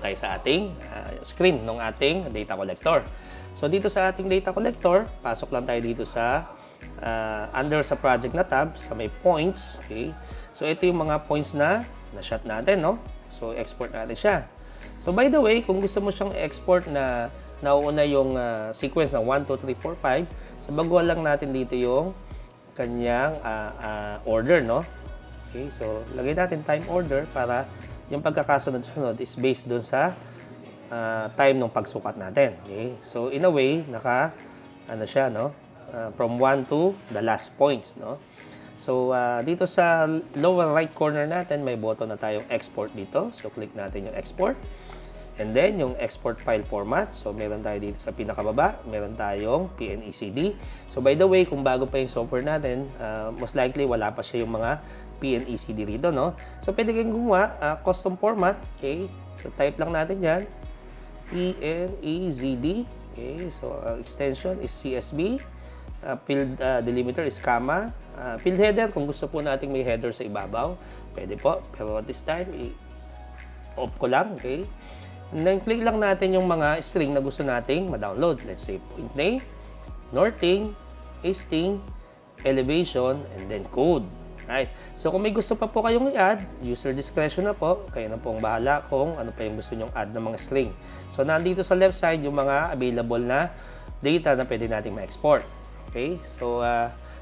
tayo sa ating screen ng ating data collector. So dito sa ating data collector, pasok lang tayo dito sa under sa project na tab, sa may points. Okay? So ito yung mga points na na-shot natin, no? So export natin siya. So by the way, kung gusto mo siyang export na nauuna yung sequence ng 1, 2, 3, 4, 5, so baguhan lang natin dito yung kanyang order, no? Okay, so lagay natin time order para yung pagkakasunod-sunod is based dun sa time ng pagsukat natin. Okay? So in a way, ano siya, no? From 1 to the last points, no? So dito sa lower right corner natin, may button na tayong export dito. So click natin yung export. And then yung export file format. So meron tayo dito sa pinakababa, meron tayong PNECD. So by the way, kung bago pa yung software natin, most likely wala pa siya yung mga PNECD rito, no? So pwede kayong gumawa custom format. Okay? So type lang natin yan. PNECD. Okay? So extension is CSV. Field delimiter is comma. Field header, kung gusto po nating may header sa ibabaw, pwede po. Pero at this time, off ko lang. Okay? And then click lang natin yung mga string na gusto nating ma-download. Let's say point name, northing, easting, elevation, and then code. Right? So kung may gusto pa po kayong i-add, user discretion na po. Kayo na po ang bahala kung ano pa yung gusto nyong add ng mga string. So nandito sa left side yung mga available na data na pwede nating ma-export. Okay? So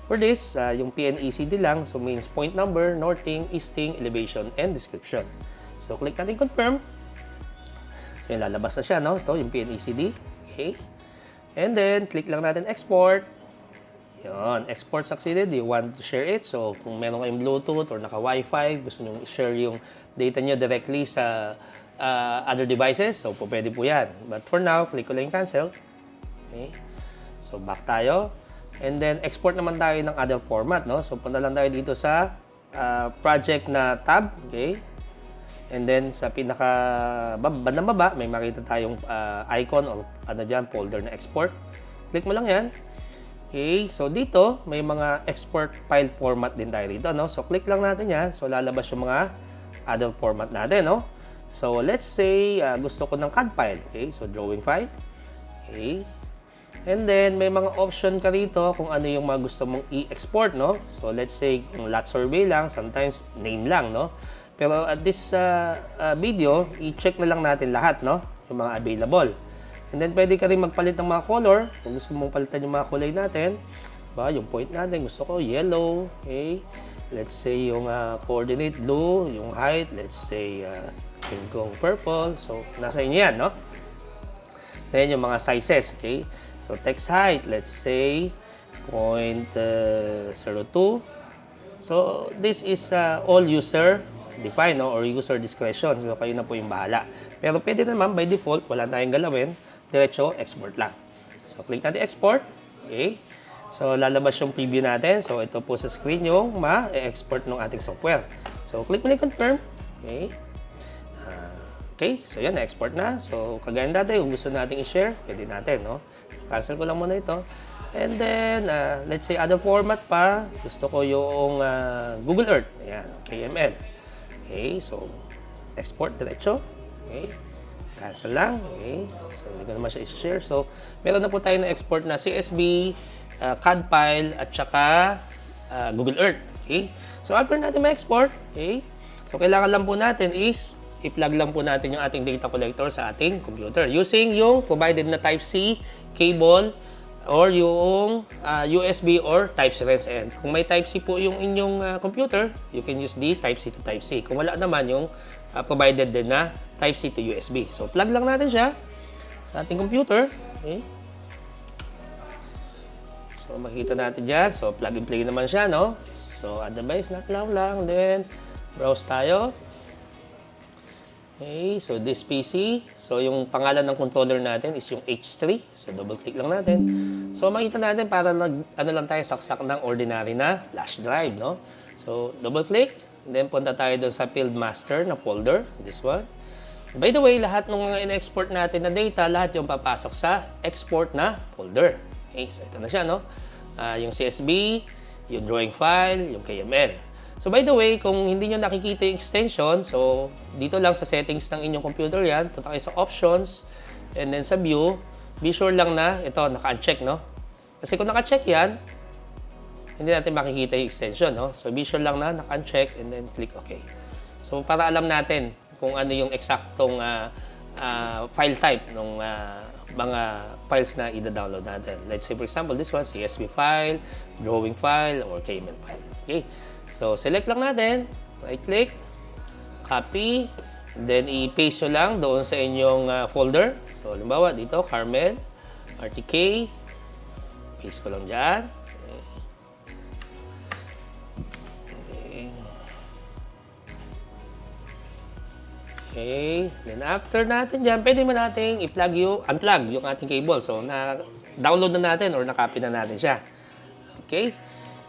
for this, yung PNECD lang. So means point number, northing, easting, elevation, and description. So click natin confirm. So yung lalabas na siya, no? Ito yung PNECD. Okay? And then click lang natin export. Yun, export succeeded. You want to share it. So, kung meron kayong Bluetooth or naka-Wi-Fi, gusto nyo i-share yung data nyo directly sa other devices, so pwede po yan. But for now, click ko lang yung cancel. Okay. So, back tayo. And then, export naman tayo ng other format, no? So, punta lang tayo dito sa project na tab. Okay. And then, sa bandang baba, may makita tayong icon o ano dyan, folder na export. Click mo lang yan. Okay, so dito, may mga export file format din tayo dito, no? So, click lang natin yan. So, lalabas yung mga other format natin, no? So, let's say, gusto ko ng CAD file. Okay, so drawing file. Okay. And then, may mga option ka rito kung ano yung mga gusto mong i-export, no? So, let's say, kung lot survey lang, sometimes name lang, no? Pero at this video, i-check na lang natin lahat, no? Yung mga available. And then, pwede ka rin magpalit ng mga color. Kung gusto mong palitan yung mga kulay natin, ba, yung point natin, gusto ko yellow. Okay? Let's say yung coordinate blue, yung height, let's say yung purple. So, nasa inyo yan, no? Then, yung mga sizes. Okay? So, text height, let's say 0.02. So, this is all user define, no? Or user discretion. So, kayo na po yung bahala. Pero pwede naman, by default, wala tayong galawin. Diretso, export lang. So, click natin export. Okay. So, lalabas yung preview natin. So, ito po sa screen yung ma-export ng ating software. So, click mo na confirm. Okay. Okay. So, yan, na-export na. So, kagaya dati, kung gusto natin i-share, pwede natin, no? Cancel ko lang muna ito. And then, let's say, other format pa. Gusto ko yung Google Earth. Ayan, KML. Okay. So, export diretso. Okay. Cancel lang. Okay. So, hindi ko naman siya i-share. So, meron na po tayo na export na CSV, CAD file, at saka Google Earth. Okay. So, after natin ma-export, okay. So, kailangan lang po natin is i-plug lang po natin yung ating data collector sa ating computer using yung provided na Type-C cable or yung USB or Type-C res end. Kung may Type-C po yung inyong computer, you can use the Type-C to Type-C. Kung wala naman yung provided din na Type-C to USB. So, plug lang natin siya sa ating computer. Okay. So, makikita natin dyan. So, plug and play naman siya, no? So, add device, not lang. Then, browse tayo. Okay. So, this PC. So, yung pangalan ng controller natin is yung H3. So, double click lang natin. So, makita natin para ano lang tayo, saksak ng ordinary na flash drive, no? So, double click. Then, punta tayo doon sa field master na folder. This one. By the way, lahat ng mga in-export natin na data, lahat yung papasok sa export na folder. Okay, so ito na siya, no? Yung CSV, yung drawing file, yung KML. So by the way, kung hindi nyo nakikita yung extension, so dito lang sa settings ng inyong computer yan, punta kayo sa options, and then sa view, be sure lang na ito, naka-uncheck, no? Kasi kung naka-check yan, hindi natin makikita yung extension, no? So be sure lang na naka-uncheck, and then click OK. So para alam natin kung ano yung eksaktong file type ng mga files na i-download natin. Let's say for example, this one, CSV file, drawing file, or KML file. Okay? So, select lang natin, right-click, copy, and then i-paste nyo lang doon sa inyong folder. So, halimbawa, dito, Carmen, RTK, paste ko lang dyan. Okay, then after natin dyan, pwede mo nating unplug yung ating cable. So, na-download na natin or na-copy na natin siya. Okay,